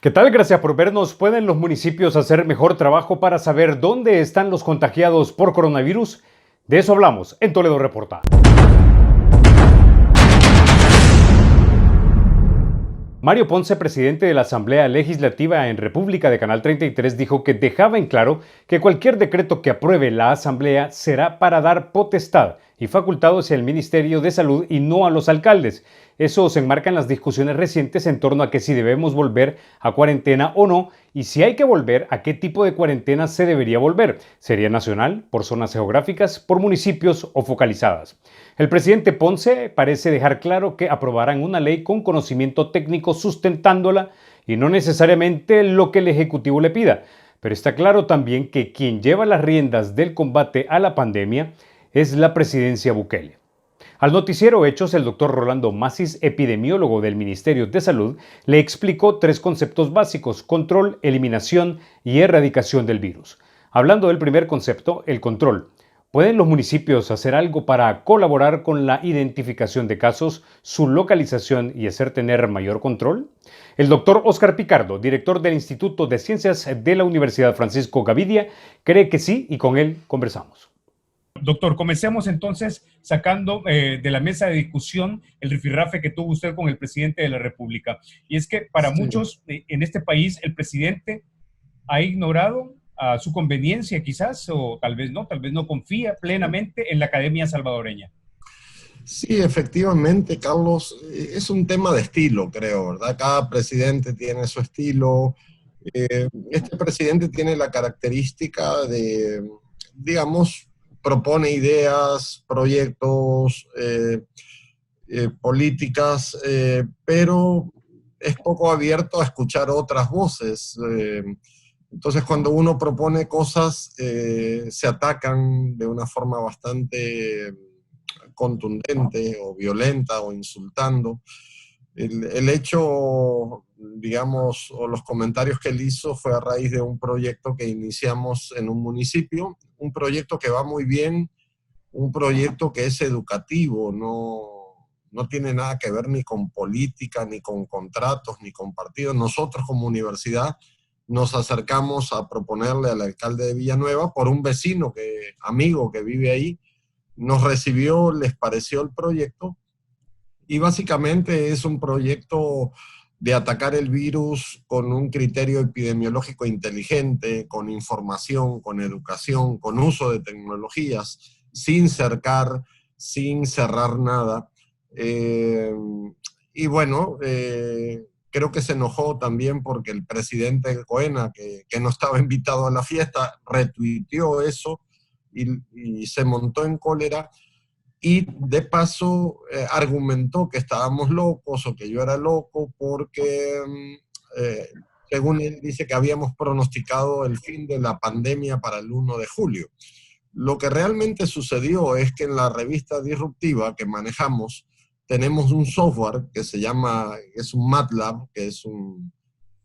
¿Qué tal? Gracias por vernos. ¿Pueden los municipios hacer mejor trabajo para saber dónde están los contagiados por coronavirus? De eso hablamos en Toledo Reporta. Mario Ponce, presidente de la Asamblea Legislativa en República de Canal 33, dijo que dejaba en claro que cualquier decreto que apruebe la Asamblea será para dar potestad y facultados al Ministerio de Salud y no a los alcaldes. Eso se enmarca en las discusiones recientes en torno a que si debemos volver a cuarentena o no, y si hay que volver, a qué tipo de cuarentena se debería volver. ¿Sería nacional, por zonas geográficas, por municipios o focalizadas? El presidente Ponce parece dejar claro que aprobarán una ley con conocimiento técnico sustentándola y no necesariamente lo que el Ejecutivo le pida. Pero está claro también que quien lleva las riendas del combate a la pandemia es la presidencia Bukele. Al noticiero Hechos, el doctor Rolando Masis, epidemiólogo del Ministerio de Salud, le explicó tres conceptos básicos: control, eliminación y erradicación del virus. Hablando del primer concepto, el control. ¿Pueden los municipios hacer algo para colaborar con la identificación de casos, su localización y hacer tener mayor control? El doctor Óscar Picardo, director del Instituto de Ciencias de la Universidad Francisco Gavidia, cree que sí, y con él conversamos. Doctor, comencemos entonces sacando de la mesa de discusión el rifirrafe que tuvo usted con el presidente de la República. Y es que para muchos en este país el presidente ha ignorado a su conveniencia quizás, o tal vez no confía plenamente en la academia salvadoreña. Sí, efectivamente, Carlos, es un tema de estilo, creo, ¿verdad? Cada presidente tiene su estilo. Este presidente tiene la característica de, digamos, propone ideas, proyectos, políticas, pero es poco abierto a escuchar otras voces. Entonces, cuando uno propone cosas, se atacan de una forma bastante contundente o violenta o insultando. El hecho, digamos, o los comentarios que él hizo fue a raíz de un proyecto que iniciamos en un municipio, un proyecto que va muy bien, un proyecto que es educativo, no tiene nada que ver ni con política, ni con contratos, ni con partidos. Nosotros como universidad nos acercamos a proponerle al alcalde de Villanueva por un vecino, amigo que vive ahí, nos recibió, les pareció el proyecto, y básicamente es un proyecto de atacar el virus con un criterio epidemiológico inteligente, con información, con educación, con uso de tecnologías, sin cercar, sin cerrar nada. Y bueno, creo que se enojó también porque el presidente Coena, que no estaba invitado a la fiesta, retuiteó eso y se montó en cólera. Y de paso argumentó que estábamos locos o que yo era loco porque, según él, dice que habíamos pronosticado el fin de la pandemia para el 1 de julio. Lo que realmente sucedió es que en la revista Disruptiva que manejamos tenemos un software que se llama, es un MATLAB, que es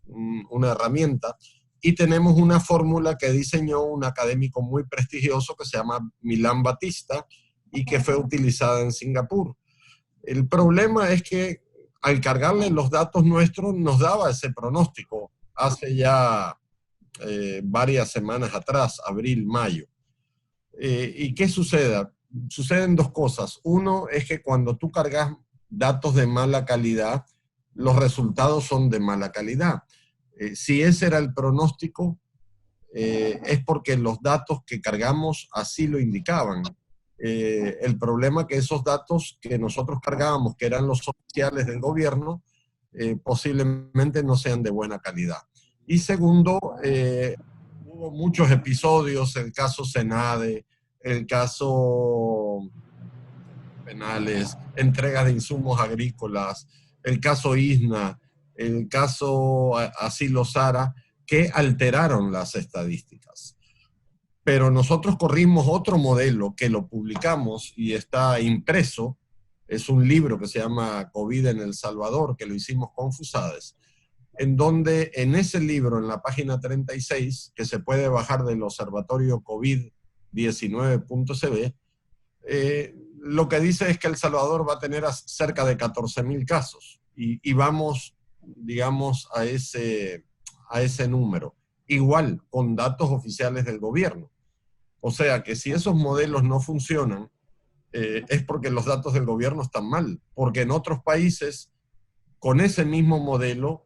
una herramienta, y tenemos una fórmula que diseñó un académico muy prestigioso que se llama Milán Batista, y que fue utilizada en Singapur. El problema es que al cargarle los datos nuestros nos daba ese pronóstico hace ya varias semanas atrás, abril, mayo. ¿Y qué sucede? Suceden dos cosas. Uno es que cuando tú cargas datos de mala calidad, los resultados son de mala calidad. Si ese era el pronóstico, es porque los datos que cargamos así lo indicaban. El problema es que esos datos que nosotros cargábamos, que eran los oficiales del gobierno, posiblemente no sean de buena calidad. Y segundo, hubo muchos episodios, el caso Senade, el caso penales, entrega de insumos agrícolas, el caso ISNA, el caso Asilo Sara, que alteraron las estadísticas. Pero nosotros corrimos otro modelo que lo publicamos y está impreso. Es un libro que se llama COVID en El Salvador, que lo hicimos con FUSADES, en donde en ese libro, en la página 36, que se puede bajar del observatorio COVID-19.cb, lo que dice es que El Salvador va a tener cerca de 14,000 casos y vamos, digamos, a ese a ese número, igual con datos oficiales del gobierno. O sea que si esos modelos no funcionan, es porque los datos del gobierno están mal, porque en otros países con ese mismo modelo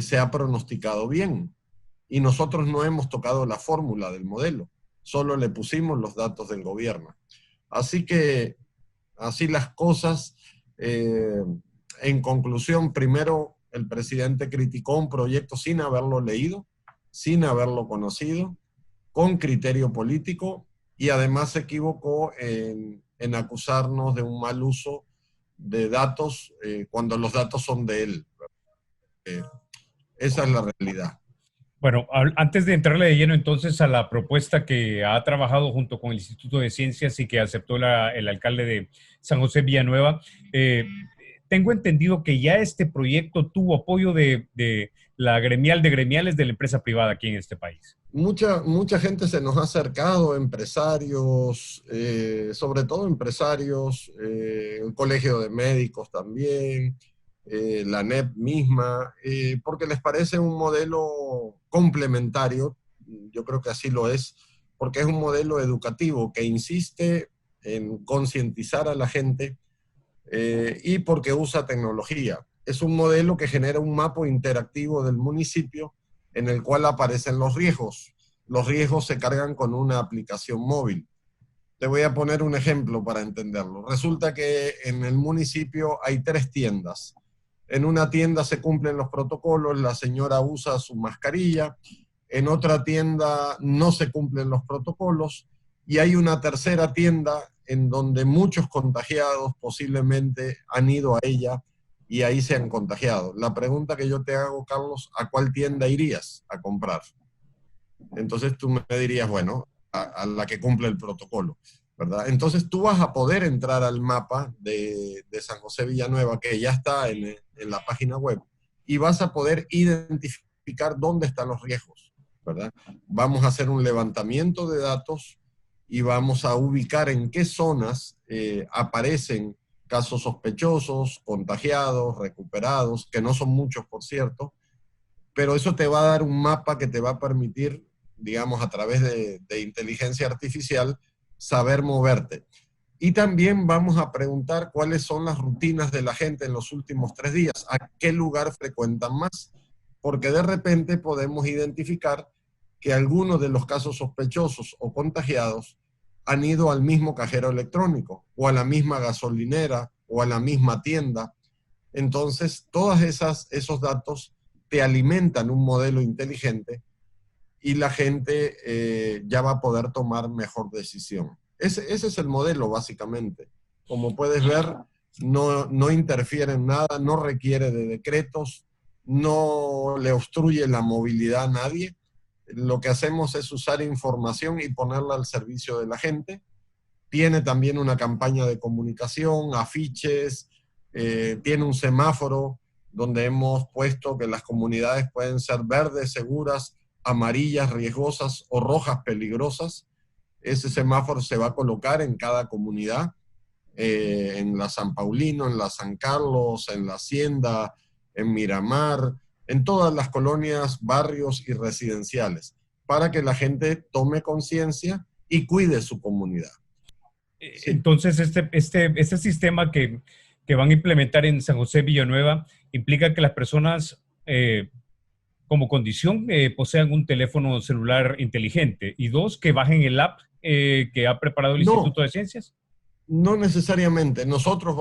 se ha pronosticado bien y nosotros no hemos tocado la fórmula del modelo, solo le pusimos los datos del gobierno. Así que así las cosas. En conclusión, primero el presidente criticó un proyecto sin haberlo leído, sin haberlo conocido, con criterio político, y además se equivocó en acusarnos de un mal uso de datos cuando los datos son de él. Esa es la realidad. Bueno, antes de entrarle de lleno entonces a la propuesta que ha trabajado junto con el Instituto de Ciencias y que aceptó el alcalde de San José Villanueva, tengo entendido que ya este proyecto tuvo apoyo de la gremial de gremiales de la empresa privada aquí en este país. Mucha gente se nos ha acercado, empresarios, sobre todo empresarios, el Colegio de Médicos también, la NEP misma, porque les parece un modelo complementario, yo creo que así lo es, porque es un modelo educativo que insiste en concientizar a la gente y porque usa tecnología. Es un modelo que genera un mapa interactivo del municipio en el cual aparecen los riesgos. Los riesgos se cargan con una aplicación móvil. Te voy a poner un ejemplo para entenderlo. Resulta que en el municipio hay 3 tiendas. En una tienda se cumplen los protocolos, la señora usa su mascarilla. En otra tienda no se cumplen los protocolos. Y hay una tercera tienda en donde muchos contagiados posiblemente han ido a ella y ahí se han contagiado. La pregunta que yo te hago, Carlos, ¿a cuál tienda irías a comprar? Entonces tú me dirías, bueno, a la que cumple el protocolo, ¿verdad? Entonces tú vas a poder entrar al mapa de San José Villanueva, que ya está en la página web, y vas a poder identificar dónde están los riesgos, ¿verdad? Vamos a hacer un levantamiento de datos y vamos a ubicar en qué zonas aparecen casos sospechosos, contagiados, recuperados, que no son muchos, por cierto, pero eso te va a dar un mapa que te va a permitir, digamos, a través de inteligencia artificial, saber moverte. Y también vamos a preguntar cuáles son las rutinas de la gente en los últimos 3 días, a qué lugar frecuentan más, porque de repente podemos identificar que algunos de los casos sospechosos o contagiados han ido al mismo cajero electrónico, o a la misma gasolinera, o a la misma tienda. Entonces, todos esos datos te alimentan un modelo inteligente y la gente ya va a poder tomar mejor decisión. Ese es el modelo, básicamente. Como puedes ver, no interfiere en nada, no requiere de decretos, no le obstruye la movilidad a nadie. Lo que hacemos es usar información y ponerla al servicio de la gente. Tiene también una campaña de comunicación, afiches, tiene un semáforo donde hemos puesto que las comunidades pueden ser verdes, seguras, amarillas, riesgosas o rojas, peligrosas. Ese semáforo se va a colocar en cada comunidad, en la San Paulino, en la San Carlos, en la Hacienda, en Miramar, en todas las colonias, barrios y residenciales, para que la gente tome conciencia y cuide su comunidad. Sí. Entonces, este sistema que van a implementar en San José Villanueva implica que las personas, como condición, posean un teléfono celular inteligente, y 2, que bajen el app que ha preparado el Instituto de Ciencias. No necesariamente. Nosotros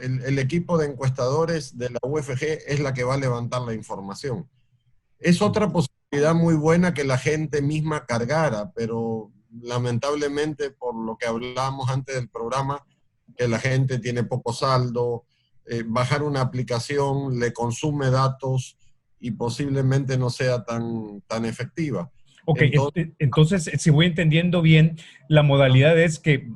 el equipo de encuestadores de la UFG es la que va a levantar la información. Es otra posibilidad muy buena que la gente misma cargara, pero lamentablemente, por lo que hablábamos antes del programa, que la gente tiene poco saldo, bajar una aplicación le consume datos y posiblemente no sea tan efectiva. Ok, entonces, si voy entendiendo bien, la modalidad es que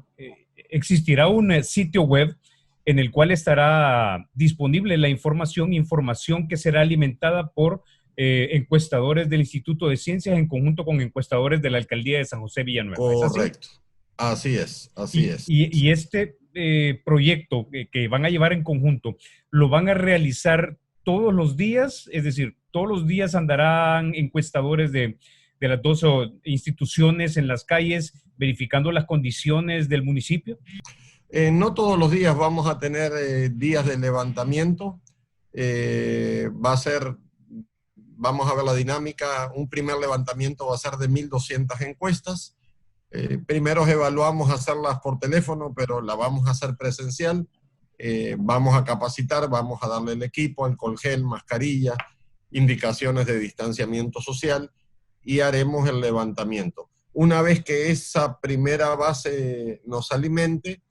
existirá un sitio web en el cual estará disponible la información que será alimentada por encuestadores del Instituto de Ciencias en conjunto con encuestadores de la Alcaldía de San José Villanueva. Correcto. Así es. Y este proyecto que van a llevar en conjunto, ¿lo van a realizar todos los días? Es decir, todos los días andarán encuestadores de las dos instituciones en las calles verificando las condiciones del municipio? No todos los días vamos a tener días de levantamiento. Vamos a ver la dinámica. Un primer levantamiento va a ser de 1.200 encuestas. Primero evaluamos hacerlas por teléfono, pero la vamos a hacer presencial. Vamos a capacitar, vamos a darle el equipo, alcohol gel, mascarilla, indicaciones de distanciamiento social y haremos el levantamiento. Una vez que esa primera base nos alimente,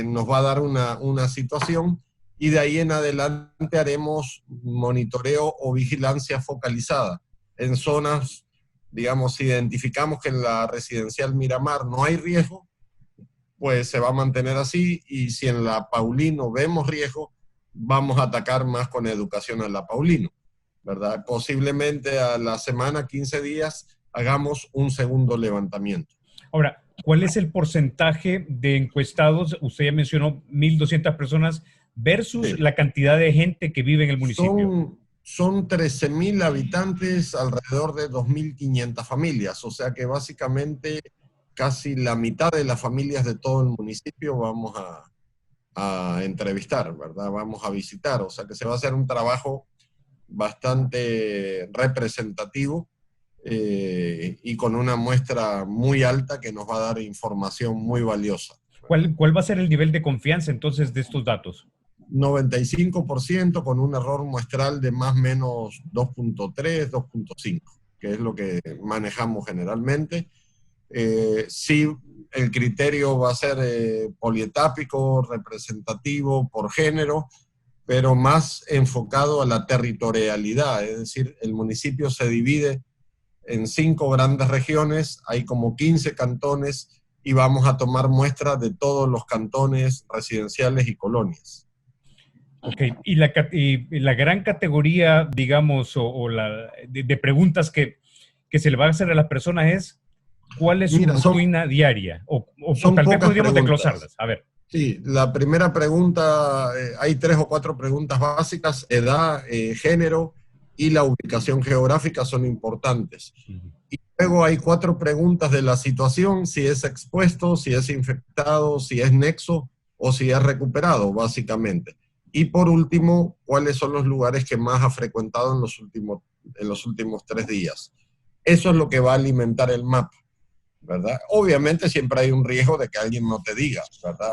nos va a dar una situación y de ahí en adelante haremos monitoreo o vigilancia focalizada en zonas, digamos, si identificamos que en la residencial Miramar no hay riesgo, pues se va a mantener así, y si en la Paulino vemos riesgo, vamos a atacar más con educación a la Paulino, ¿verdad? Posiblemente a la semana, 15 días, hagamos un segundo levantamiento. Ahora, ¿cuál es el porcentaje de encuestados? Usted ya mencionó 1.200 personas versus la cantidad de gente que vive en el municipio. Son 13.000 habitantes, alrededor de 2.500 familias, o sea que básicamente casi la mitad de las familias de todo el municipio vamos a entrevistar, ¿verdad? Vamos a visitar, o sea que se va a hacer un trabajo bastante representativo y con una muestra muy alta que nos va a dar información muy valiosa. ¿Cuál va a ser el nivel de confianza entonces de estos datos? 95% con un error muestral de más o menos 2.3, 2.5, que es lo que manejamos generalmente. Sí, el criterio va a ser polietápico, representativo por género, pero más enfocado a la territorialidad, es decir, el municipio se divide en 5 grandes regiones, hay como 15 cantones y vamos a tomar muestras de todos los cantones residenciales y colonias. Ok, y la gran categoría, digamos, de preguntas que se le va a hacer a las personas es ¿cuál es su rutina diaria? O tal vez podríamos desglosarlas. A ver. Sí, la primera pregunta, hay 3 o 4 preguntas básicas: edad, género y la ubicación geográfica son importantes. Y luego hay 4 preguntas de la situación: si es expuesto, si es infectado, si es nexo o si es recuperado, básicamente. Y por último, ¿cuáles son los lugares que más ha frecuentado en los últimos 3 días? Eso es lo que va a alimentar el mapa, ¿verdad? Obviamente siempre hay un riesgo de que alguien no te diga, ¿verdad?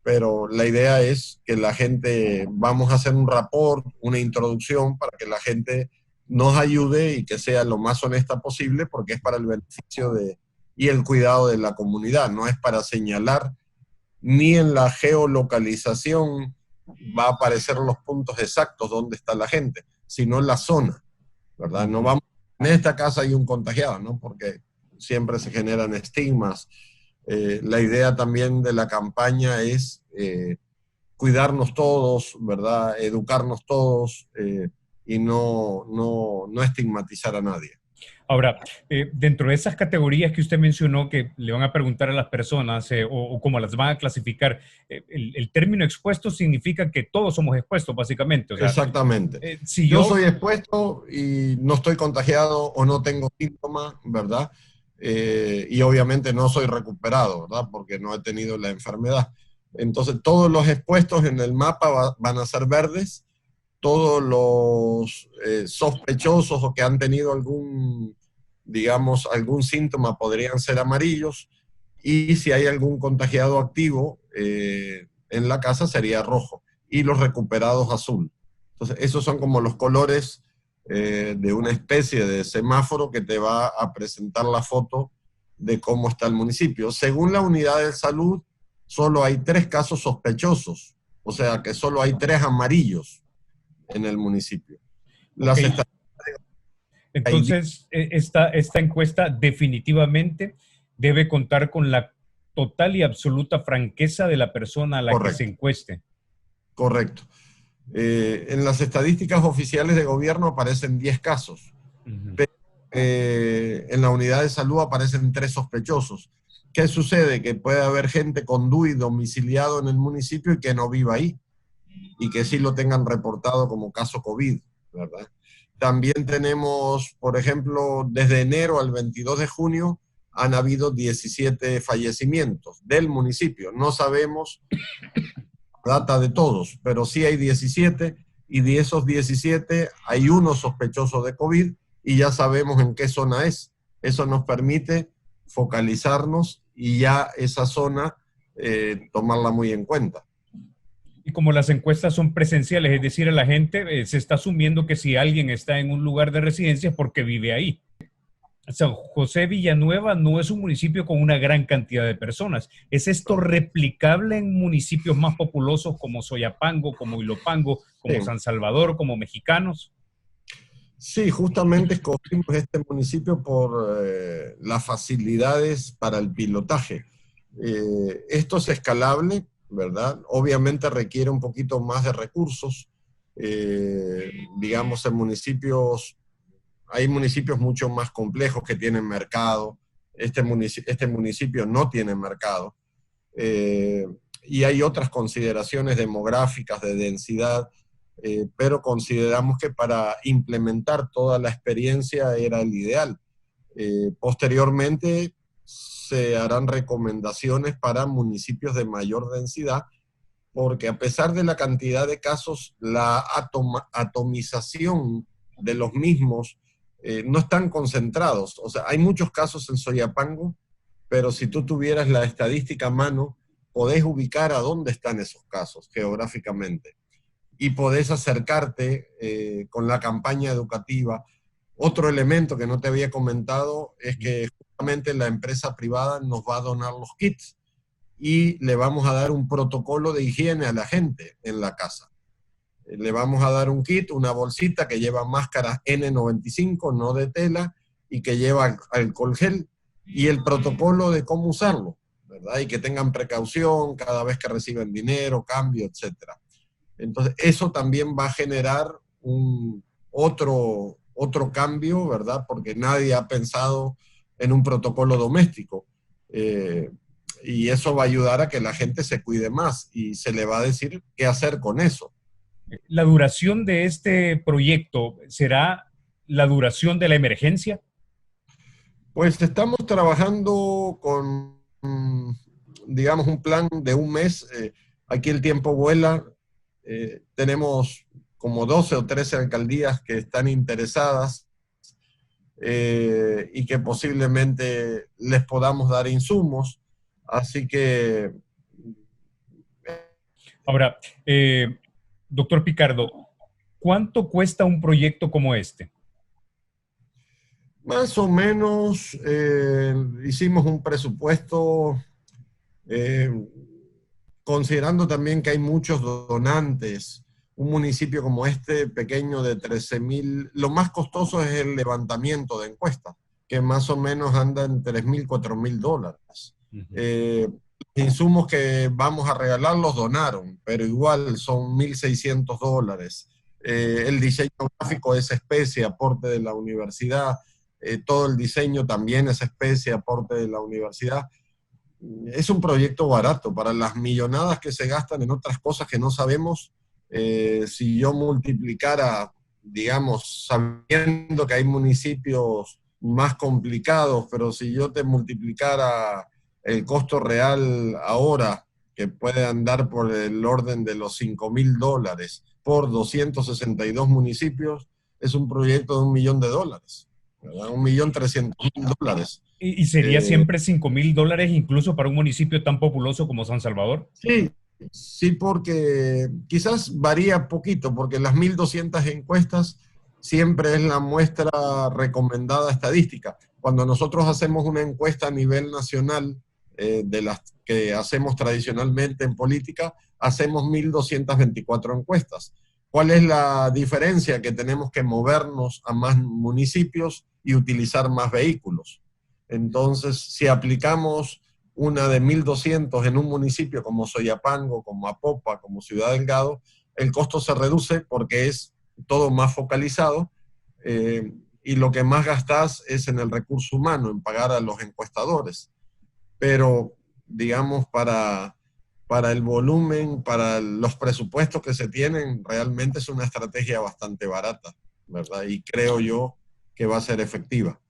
Pero la idea es que la gente, vamos a hacer un rapport, una introducción para que la gente nos ayude y que sea lo más honesta posible, porque es para el beneficio y el cuidado de la comunidad, no es para señalar, ni en la geolocalización va a aparecer los puntos exactos donde está la gente, sino en la zona, ¿verdad? No vamos, en esta casa hay un contagiado, ¿no? Porque siempre se generan estigmas. La idea también de la campaña es cuidarnos todos, ¿verdad? Educarnos todos y no estigmatizar a nadie. Ahora, dentro de esas categorías que usted mencionó que le van a preguntar a las personas o cómo las van a clasificar, el término expuesto significa que todos somos expuestos, básicamente. O sea, exactamente. Si yo soy expuesto y no estoy contagiado o no tengo síntomas, ¿verdad? Y obviamente no soy recuperado, ¿verdad? Porque no he tenido la enfermedad. Entonces, todos los expuestos en el mapa van a ser verdes. Todos los sospechosos o que han tenido algún síntoma podrían ser amarillos, y si hay algún contagiado activo en la casa sería rojo, y los recuperados azul. Entonces, esos son como los colores de una especie de semáforo que te va a presentar la foto de cómo está el municipio. Según la unidad de salud, solo hay 3 casos sospechosos, o sea que solo hay 3 amarillos en el municipio. Okay. Entonces, esta encuesta definitivamente debe contar con la total y absoluta franqueza de la persona a la que se encueste. Correcto. En las estadísticas oficiales de gobierno aparecen 10 casos. Pero, en la unidad de salud aparecen 3 sospechosos. ¿Qué sucede? Que puede haber gente con DUI domiciliado en el municipio y que no viva ahí, y que sí lo tengan reportado como caso COVID, ¿verdad? También tenemos, por ejemplo, desde enero al 22 de junio han habido 17 fallecimientos del municipio. No sabemos la data de todos, pero sí hay 17 y de esos 17 hay uno sospechoso de COVID y ya sabemos en qué zona es. Eso nos permite focalizarnos y ya esa zona tomarla muy en cuenta. Y como las encuestas son presenciales, es decir, a la gente se está asumiendo que si alguien está en un lugar de residencia es porque vive ahí. San José Villanueva no es un municipio con una gran cantidad de personas. ¿Es esto replicable en municipios más populosos como Soyapango, como Ilopango, como Sí. San Salvador, como Mexicanos? Sí, justamente escogimos este municipio por las facilidades para el pilotaje. Esto es escalable, ¿verdad? Obviamente requiere un poquito más de recursos. Digamos, en municipios, hay municipios mucho más complejos que tienen mercado. Este municipio no tiene mercado. Y hay otras consideraciones demográficas de densidad, pero consideramos que para implementar toda la experiencia era el ideal. Posteriormente se harán recomendaciones para municipios de mayor densidad, porque a pesar de la cantidad de casos, la atomización de los mismos no están concentrados. O sea, hay muchos casos en Soyapango, pero si tú tuvieras la estadística a mano, podés ubicar a dónde están esos casos geográficamente y podés acercarte con la campaña educativa. Otro elemento que no te había comentado es que justamente la empresa privada nos va a donar los kits y le vamos a dar un protocolo de higiene a la gente en la casa. Le vamos a dar un kit, una bolsita que lleva máscaras N95, no de tela, y que lleva alcohol gel, y el protocolo de cómo usarlo, ¿verdad? Y que tengan precaución cada vez que reciben dinero, cambio, etc. Entonces, eso también va a generar otro cambio, ¿verdad? Porque nadie ha pensado en un protocolo doméstico. Y eso va a ayudar a que la gente se cuide más y se le va a decir qué hacer con eso. ¿La duración de este proyecto será la duración de la emergencia? Pues estamos trabajando con, digamos, un plan de un mes. Aquí el tiempo vuela. Tenemos como 12 o 13 alcaldías que están interesadas y que posiblemente les podamos dar insumos. Así que... Ahora, doctor Picardo, ¿cuánto cuesta un proyecto como este? Más o menos hicimos un presupuesto eh, considerando también que hay muchos donantes. Un municipio como este, pequeño de 13.000, lo más costoso es el levantamiento de encuestas, que más o menos anda en $3.000, $4.000. Insumos que vamos a regalar los donaron, pero igual son $1.600. El diseño gráfico es especie, aporte de la universidad. Todo el diseño también es especie, aporte de la universidad. Es un proyecto barato para las millonadas que se gastan en otras cosas que no sabemos. Si yo multiplicara, digamos, sabiendo que hay municipios más complicados, pero si yo te multiplicara el costo real ahora, que puede andar por el orden de los $5.000 por 262 municipios, es un proyecto de $1 millón, ¿verdad? $1.300.000. ¿Y sería siempre $5.000 incluso para un municipio tan populoso como San Salvador? Sí, sí, porque quizás varía poquito, porque las 1.200 encuestas siempre es la muestra recomendada estadística. Cuando nosotros hacemos una encuesta a nivel nacional, de las que hacemos tradicionalmente en política, hacemos 1.224 encuestas. ¿Cuál es la diferencia? Que tenemos que movernos a más municipios y utilizar más vehículos. Entonces, si aplicamos una de 1.200 en un municipio como Soyapango, como Apopa, como Ciudad Delgado, el costo se reduce porque es todo más focalizado y lo que más gastás es en el recurso humano, en pagar a los encuestadores. Pero, digamos, para el volumen, para los presupuestos que se tienen, realmente es una estrategia bastante barata. ¿verdad? Y creo yo que va a ser efectiva.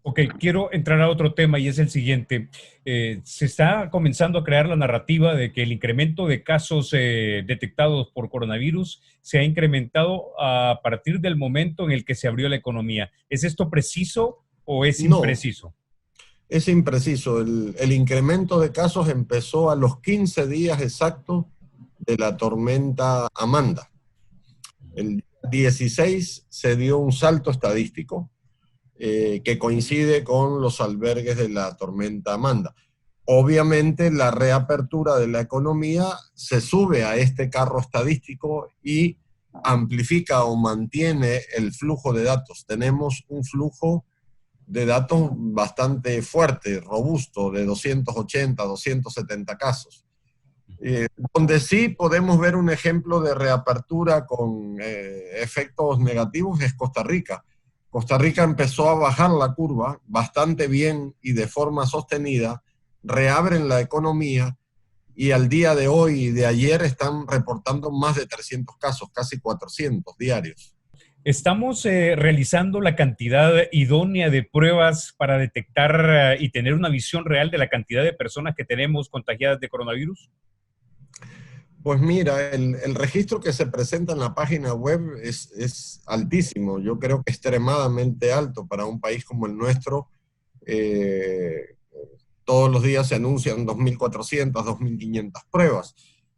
Ok, quiero entrar a otro tema y es el siguiente. Se está comenzando a crear la narrativa de que el incremento de casos detectados por coronavirus se ha incrementado a partir del momento en el que se abrió la economía. ¿Es esto preciso o es No, impreciso? es impreciso. El incremento de casos empezó a los 15 días exactos de la tormenta Amanda. El 16 se dio un salto estadístico que coincide con los albergues de la tormenta Amanda. Obviamente la reapertura de la economía se sube a este carro estadístico y amplifica o mantiene el flujo de datos. Tenemos un flujo de datos bastante fuerte, robusto, de 280, 270 casos. Donde sí podemos ver un ejemplo de reapertura con efectos negativos es Costa Rica. Costa Rica empezó a bajar la curva bastante bien y de forma sostenida, reabren la economía y al día de hoy y de ayer están reportando más de 300 casos, casi 400 diarios. ¿Estamos realizando la cantidad idónea de pruebas para detectar y tener una visión real de la cantidad de personas que tenemos contagiadas de coronavirus? Pues mira, el registro que se presenta en la página web es altísimo. Yo creo que extremadamente alto para un país como el nuestro. Eh, Todos los días se anuncian 2.400, 2.500 pruebas.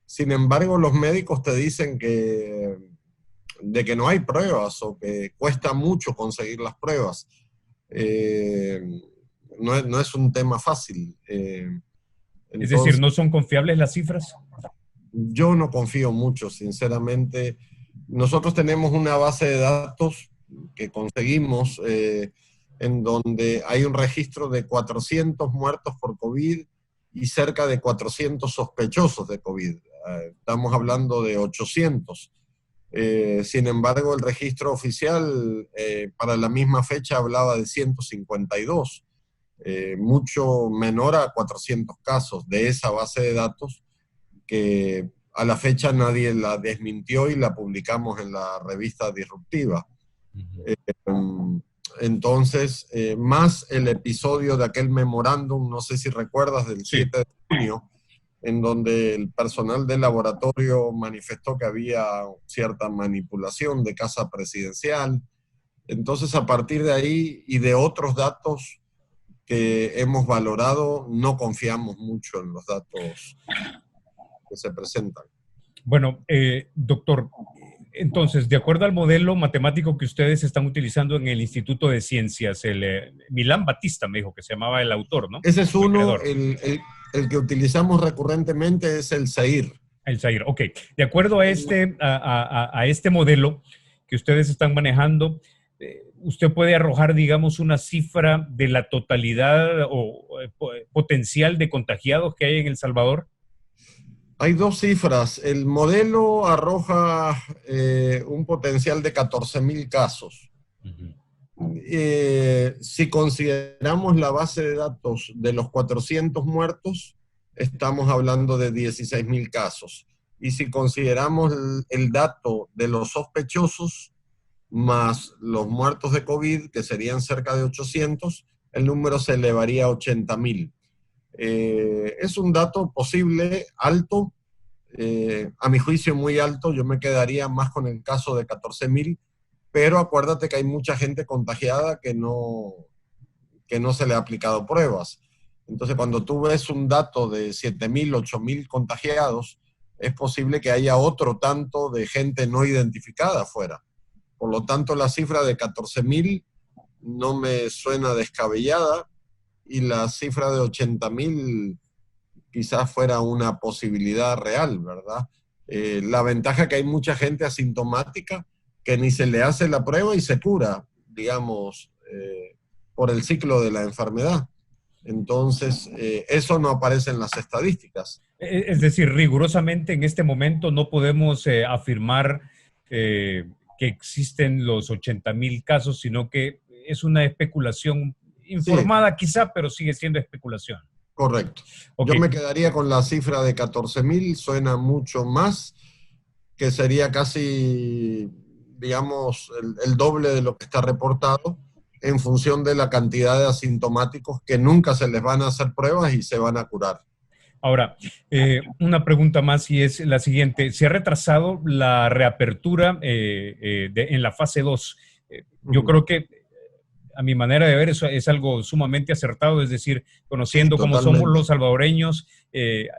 Sin embargo, los médicos te dicen de que no hay pruebas o que cuesta mucho conseguir las pruebas. Eh, no es un tema fácil. Es decir, Entonces, ¿no son confiables las cifras? yo no confío mucho, sinceramente. Nosotros tenemos una base de datos que conseguimos en donde hay un registro de 400 muertos por COVID y cerca de 400 sospechosos de COVID. Estamos hablando de 800. Sin embargo, el registro oficial para la misma fecha hablaba de 152, mucho menor a 400 casos de esa base de datos que a la fecha nadie la desmintió y la publicamos en la revista Disruptiva. Entonces, más el episodio de aquel memorándum, no sé si recuerdas, del Sí. 7 de junio, en donde el personal del laboratorio manifestó que había cierta manipulación de casa presidencial. Entonces, a partir de ahí y de otros datos que hemos valorado, no confiamos mucho en los datos que se presentan. Bueno, doctor, entonces, de acuerdo al modelo matemático que ustedes están utilizando en el Instituto de Ciencias, Milán Batista me dijo que se llamaba el autor, ¿no? Ese es El uno, creador. el que utilizamos recurrentemente es el SEIR. El Zaire, ok. De acuerdo a este modelo que ustedes están manejando, usted puede arrojar, digamos, una cifra de la totalidad o potencial de contagiados que hay en El Salvador. Hay dos cifras. El modelo arroja un potencial de 14.000 casos. Si consideramos la base de datos de los 400 muertos, estamos hablando de 16.000 casos. Y si consideramos el dato de los sospechosos más los muertos de COVID, que serían cerca de 800, el número se elevaría a 80.000. Es un dato posible, alto, a mi juicio muy alto. Yo me quedaría más con el caso de 14.000, pero acuérdate que hay mucha gente contagiada que no se le ha aplicado pruebas. Entonces, cuando tú ves un dato de 7.000, 8.000 contagiados, es posible que haya otro tanto de gente no identificada afuera. Por lo tanto, la cifra de 14.000 no me suena descabellada y la cifra de 80.000 quizás fuera una posibilidad real, ¿verdad? La ventaja es que hay mucha gente asintomática que ni se le hace la prueba y se cura, digamos, por el ciclo de la enfermedad. Entonces, eso no aparece en las estadísticas. Es decir, rigurosamente en este momento no podemos afirmar que existen los 80.000 casos, sino que es una especulación informada Sí, quizá, pero sigue siendo especulación. correcto. Ok, Yo me quedaría con la cifra de 14.000, suena mucho más, que sería casi digamos, el doble de lo que está reportado en función de la cantidad de asintomáticos que nunca se les van a hacer pruebas y se van a curar. Ahora, una pregunta más y es la siguiente. ¿Se ha retrasado la reapertura en la fase 2? Yo creo que, a mi manera de ver, eso es algo sumamente acertado, es decir, conociendo cómo somos los salvadoreños,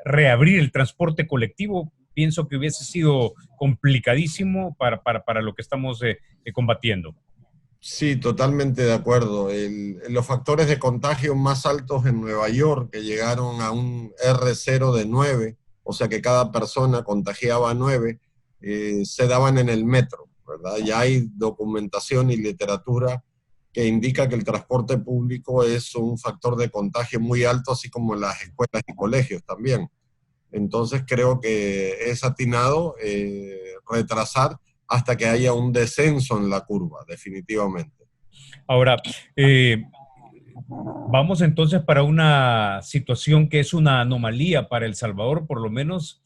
reabrir el transporte colectivo, pienso que hubiese sido complicadísimo para lo que estamos combatiendo. Sí, totalmente de acuerdo. Los factores de contagio más altos en Nueva York, que llegaron a un R0 de 9, o sea que cada persona contagiaba a 9, se daban en el metro, ¿verdad? Ya hay documentación y literatura que indica que el transporte público es un factor de contagio muy alto, así como las escuelas y colegios también. Entonces creo que es atinado retrasar hasta que haya un descenso en la curva, definitivamente. Ahora, vamos entonces para una situación que es una anomalía para El Salvador, por lo menos,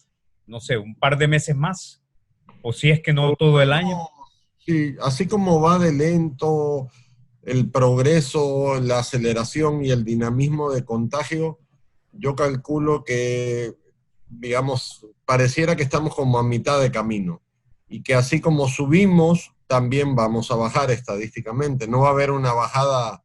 no sé, un par de meses más, o si es que no todo el año. Sí, así como va de lento el progreso, la aceleración y el dinamismo de contagio, yo calculo que, digamos, pareciera que estamos como a mitad de camino y que así como subimos, también vamos a bajar estadísticamente. No va a haber una bajada,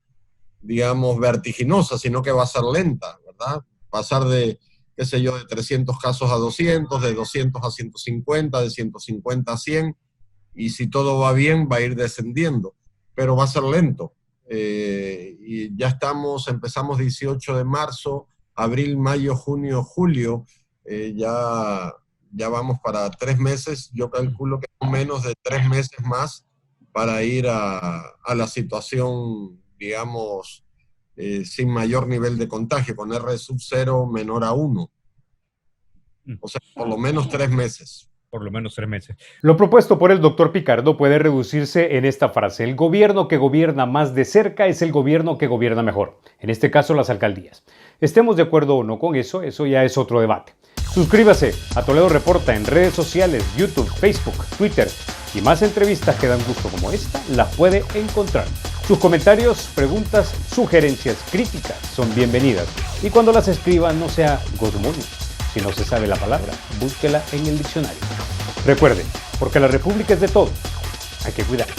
digamos, vertiginosa, sino que va a ser lenta, ¿verdad? Pasar de, qué sé yo, de 300 casos a 200, de 200 a 150, de 150 a 100, y si todo va bien, va a ir descendiendo, pero va a ser lento. Y ya empezamos 18 de marzo, abril, mayo, junio, julio, ya vamos para 3 meses, yo calculo que menos de 3 meses más para ir a la situación, digamos, sin mayor nivel de contagio, con R sub 0 menor a 1. O sea, por lo menos 3 meses. Por lo menos 3 meses. Lo propuesto por el doctor Picardo puede reducirse en esta frase: el gobierno que gobierna más de cerca es el gobierno que gobierna mejor, en este caso las alcaldías. Estemos de acuerdo o no con eso ya es otro debate. Suscríbase a Toledo Reporta en redes sociales, YouTube, Facebook, Twitter, y más entrevistas que dan gusto como esta las puede encontrar. Sus comentarios, preguntas, sugerencias, críticas son bienvenidas. Y cuando las escriban, no sea good morning. Si no se sabe la palabra, búsquela en el diccionario. Recuerden, porque la República es de todos, hay que cuidarla.